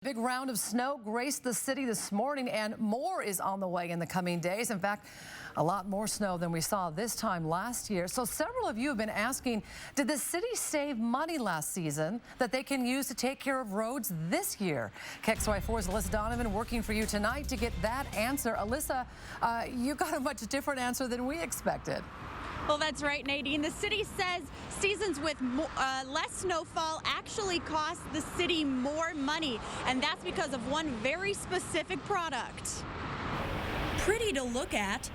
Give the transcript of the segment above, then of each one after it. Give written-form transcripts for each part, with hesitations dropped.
Big round of snow graced the city this morning, and more is on the way in the coming days. In fact, a lot more snow than we saw this time last year. So several of you have been asking, did the city save money last season that they can use to take care of roads this year? KXLY4's Alyssa Donovan working for you tonight to get that answer. Alyssa, you got a much different answer than we expected. Well, that's right, Nadine. The city says seasons with less snowfall actually cost the city more money, and that's because of one very specific product. Pretty to look at,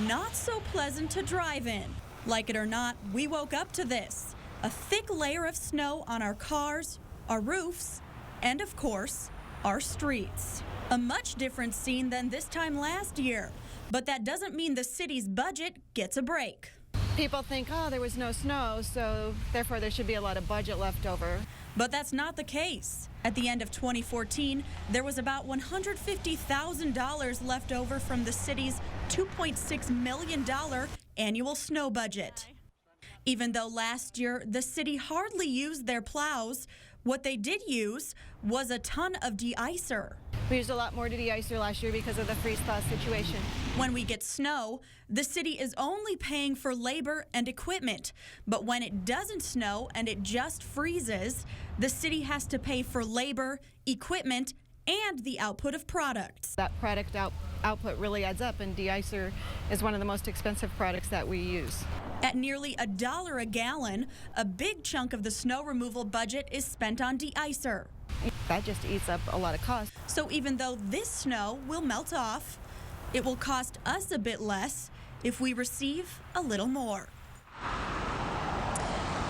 not so pleasant to drive in. Like it or not, we woke up to this. A thick layer of snow on our cars, our roofs, and of course, our streets. A much different scene than this time last year. But that doesn't mean the city's budget gets a break. People think, oh, there was no snow, so therefore there should be a lot of budget left over. But that's not the case. At the end of 2014, there was about $150,000 left over from the city's $2.6 million annual snow budget. Even though last year the city hardly used their plows, what they did use was a ton of de-icer. We used a lot more to de-icer last year because of the freeze-thaw situation. When we get snow, the city is only paying for labor and equipment. But when it doesn't snow and it just freezes, the city has to pay for labor, equipment, and the output of products. That product output really adds up, and de-icer is one of the most expensive products that we use. At nearly $1 a gallon, a big chunk of the snow removal budget is spent on de-icer. That just eats up a lot of cost. So even though this snow will melt off, it will cost us a bit less if we receive a little more.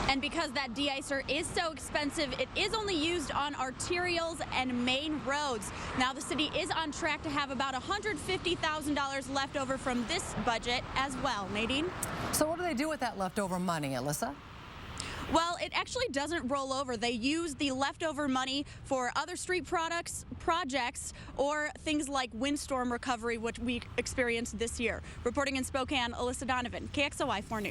And because that de-icer is so expensive, it is only used on arterials and main roads. Now the city is on track to have about $150,000 left over from this budget as well. Nadine? So what do they do with that leftover money, Alyssa? Well, it actually doesn't roll over. They use the leftover money for other street projects, or things like windstorm recovery, which we experienced this year. Reporting in Spokane, Alyssa Donovan, KXLY4 News.